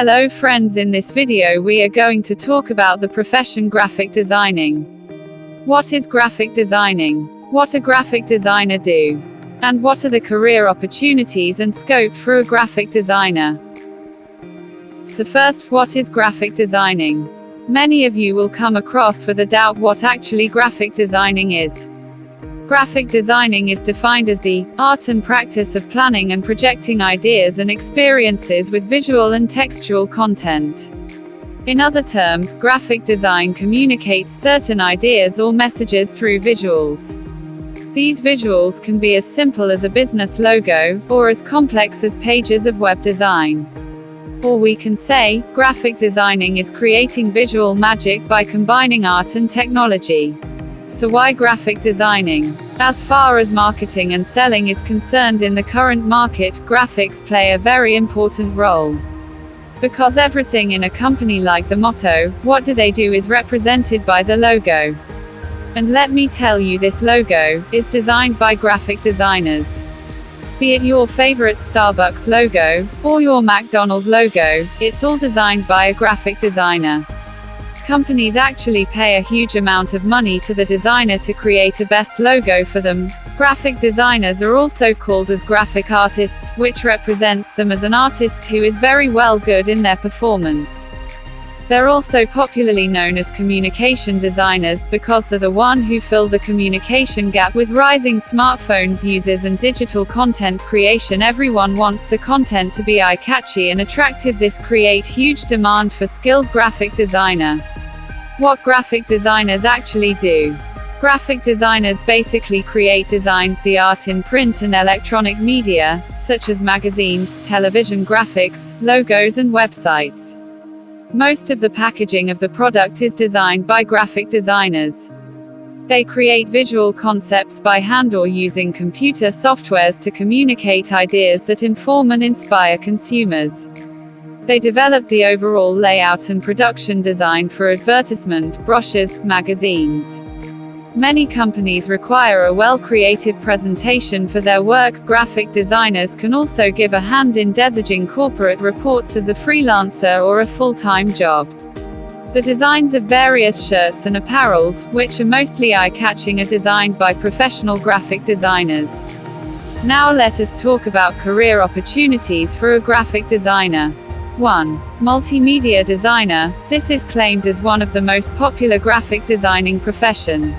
Hello friends, in this video we are going to talk about the profession graphic designing. What is graphic designing? What a graphic designer do? And what are the career opportunities and scope for a graphic designer? So first, what is graphic designing? Many of you will come across with a doubt what actually graphic designing is. Graphic designing is defined as the art and practice of planning and projecting ideas and experiences with visual and textual content. In other terms, graphic design communicates certain ideas or messages through visuals. These visuals can be as simple as a business logo, or as complex as pages of web design. Or we can say, graphic designing is creating visual magic by combining art and technology. So why graphic designing? As far as marketing and selling is concerned in the current market, graphics play a very important role. Because everything in a company, like the motto, what do they do, is represented by the logo. And let me tell you, this logo is designed by graphic designers. Be it your favorite Starbucks logo, or your McDonald's logo, it's all designed by a graphic designer. Companies actually pay a huge amount of money to the designer to create a best logo for them. Graphic designers are also called as graphic artists, which represents them as an artist who is very well good in their performance. They're also popularly known as communication designers, because they're the one who fill the communication gap with rising smartphones users and digital content creation. Everyone wants the content to be eye-catchy and attractive. This creates huge demand for skilled graphic designer. What graphic designers actually do? Graphic designers basically create designs, the art in print and electronic media, such as magazines, television graphics, logos and websites. Most of the packaging of the product is designed by graphic designers. They create visual concepts by hand or using computer softwares to communicate ideas that inform and inspire consumers. They develop the overall layout and production design for advertisement, brochures, magazines. Many companies require a well-created presentation for their work. Graphic designers can also give a hand in designing corporate reports as a freelancer or a full-time job. The designs of various shirts and apparels, which are mostly eye-catching, are designed by professional graphic designers. Now let us talk about career opportunities for a graphic designer. 1. Multimedia designer. This is claimed as one of the most popular graphic designing profession.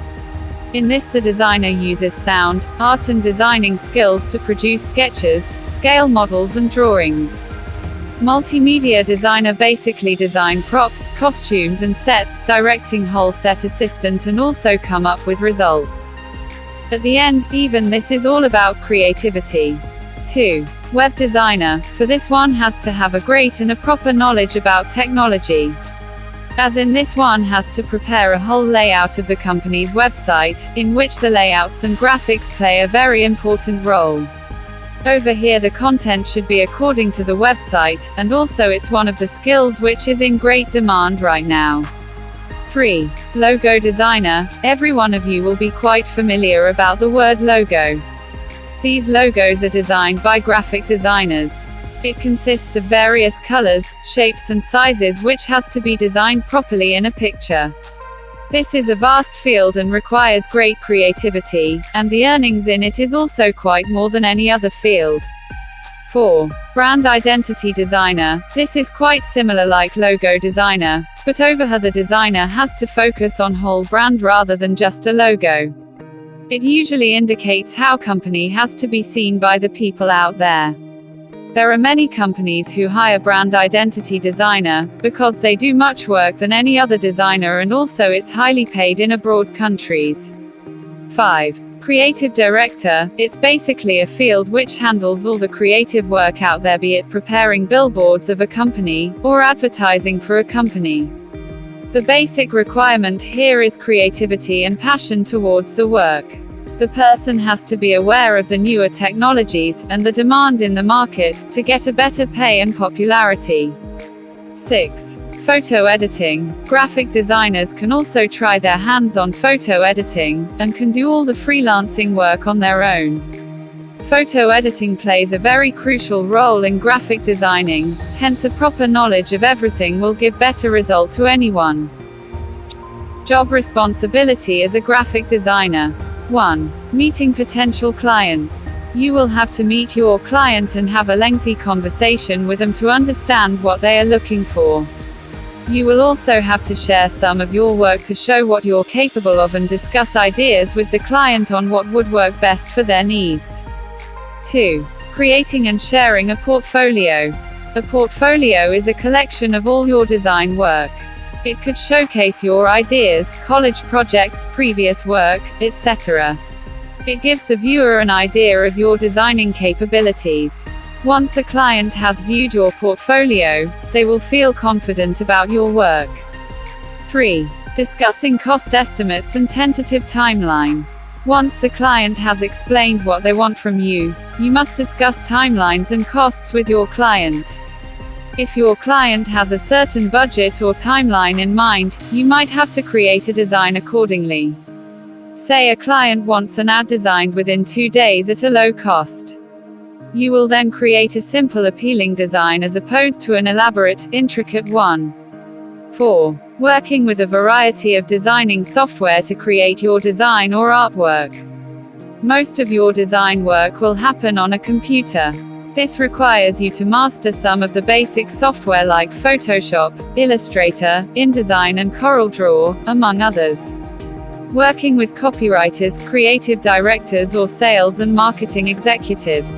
In this, the designer uses sound, art and designing skills to produce sketches, scale models and drawings. Multimedia designer basically design props, costumes and sets, directing whole set assistant, and also come up with results. At the end, even this is all about creativity. 2. Web designer. For this, one has to have a great and a proper knowledge about technology. As in, this one has to prepare a whole layout of the company's website, in which the layouts and graphics play a very important role. Over here, the content should be according to the website, and also it's one of the skills which is in great demand right now. 3. Logo designer. Every one of you will be quite familiar about the word logo. These logos are designed by graphic designers. It consists of various colors, shapes and sizes, which has to be designed properly in a picture. This is a vast field and requires great creativity, and the earnings in it is also quite more than any other field. 4. Brand identity designer. This is quite similar like logo designer, but over here the designer has to focus on whole brand rather than just a logo. It usually indicates how company has to be seen by the people out there. There are many companies who hire brand identity designer, because they do much work than any other designer, and also it's highly paid in abroad countries. 5. Creative director. It's basically a field which handles all the creative work out there, be it preparing billboards of a company, or advertising for a company. The basic requirement here is creativity and passion towards the work. The person has to be aware of the newer technologies, and the demand in the market, to get a better pay and popularity. 6. Photo editing. Graphic designers can also try their hands on photo editing, and can do all the freelancing work on their own. Photo editing plays a very crucial role in graphic designing, hence a proper knowledge of everything will give better result to anyone. Job responsibility as a graphic designer. 1. Meeting potential clients. You will have to meet your client and have a lengthy conversation with them to understand what they are looking for. You will also have to share some of your work to show what you're capable of and discuss ideas with the client on what would work best for their needs. 2. Creating and sharing a portfolio. A portfolio is a collection of all your design work. It could showcase your ideas, college projects, previous work, etc. It gives the viewer an idea of your designing capabilities. Once a client has viewed your portfolio, they will feel confident about your work. 3. Discussing cost estimates and tentative timeline. Once the client has explained what they want from you, you must discuss timelines and costs with your client. If your client has a certain budget or timeline in mind, you might have to create a design accordingly. Say a client wants an ad designed within 2 days at a low cost. You will then create a simple appealing design as opposed to an elaborate, intricate one. 4. Working with a variety of designing software to create your design or artwork. Most of your design work will happen on a computer. This requires you to master some of the basic software like Photoshop, Illustrator, InDesign and CorelDRAW, among others. Working with copywriters, creative directors or sales and marketing executives.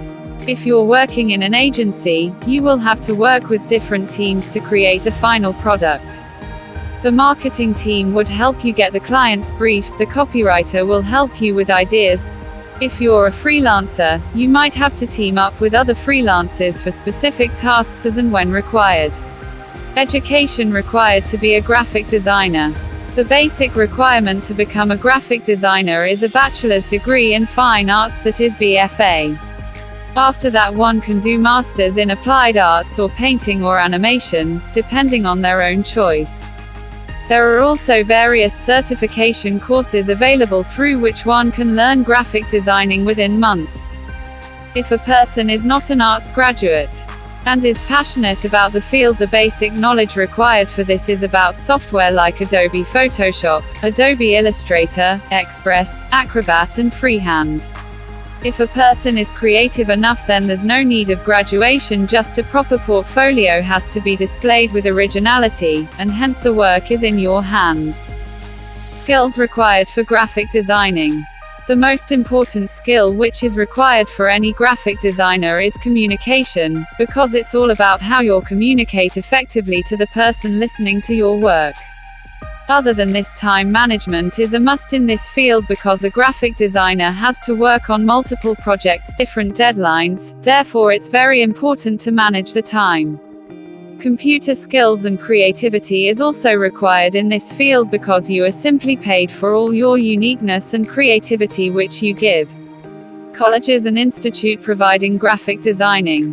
If you're working in an agency, you will have to work with different teams to create the final product. The marketing team would help you get the client's brief, the copywriter will help you with ideas. If you're a freelancer, you might have to team up with other freelancers for specific tasks as and when required. Education required to be a graphic designer. The basic requirement to become a graphic designer is a bachelor's degree in fine arts, that is BFA. After that one can do masters in applied arts or painting or animation, depending on their own choice. There are also various certification courses available through which one can learn graphic designing within months. If a person is not an arts graduate and is passionate about the field, the basic knowledge required for this is about software like Adobe Photoshop, Adobe Illustrator, Express, Acrobat and Freehand. If a person is creative enough, then there's no need of graduation, just a proper portfolio has to be displayed with originality, and hence the work is in your hands. Skills required for graphic designing. The most important skill which is required for any graphic designer is communication, because it's all about how you'll communicate effectively to the person listening to your work. Other than this, time management is a must in this field because a graphic designer has to work on multiple projects, different deadlines, therefore it's very important to manage the time. Computer skills and creativity is also required in this field because you are simply paid for all your uniqueness and creativity which you give. Colleges and institute providing graphic designing.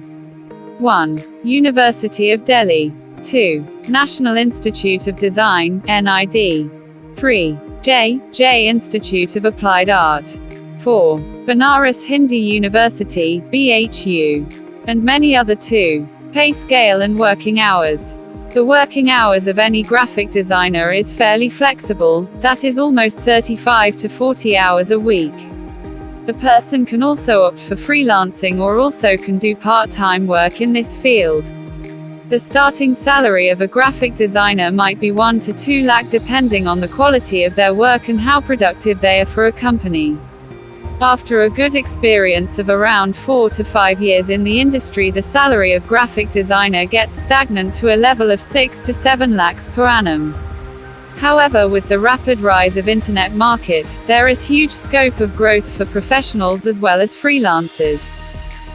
1. University of Delhi. 2. National Institute of Design, NID. 3. J. Institute of Applied Art. 4. Banaras Hindu University, BHU. And many other too. Pay scale and working hours. The working hours of any graphic designer is fairly flexible, that is almost 35 to 40 hours a week. The person can also opt for freelancing or also can do part-time work in this field. The starting salary of a graphic designer might be 1 to 2 lakh depending on the quality of their work and how productive they are for a company. After a good experience of around 4 to 5 years in the industry, the salary of graphic designer gets stagnant to a level of 6 to 7 lakhs per annum. However, with the rapid rise of internet market, there is huge scope of growth for professionals as well as freelancers.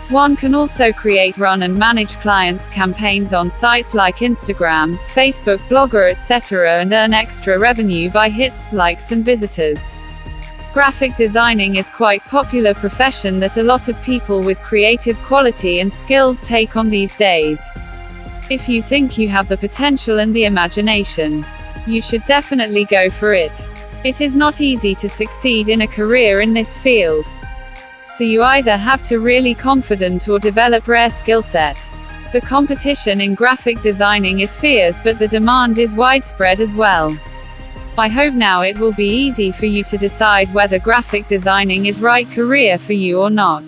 One can also create, run and manage clients' campaigns on sites like Instagram, Facebook, Blogger, etc. and earn extra revenue by hits, likes and visitors. Graphic designing is quite popular profession that a lot of people with creative quality and skills take on these days. If you think you have the potential and the imagination, you should definitely go for it. It is not easy to succeed in a career in this field. So you either have to really confident or develop rare skill set. The competition in graphic designing is fierce, but the demand is widespread as well. I hope now it will be easy for you to decide whether graphic designing is right career for you or not.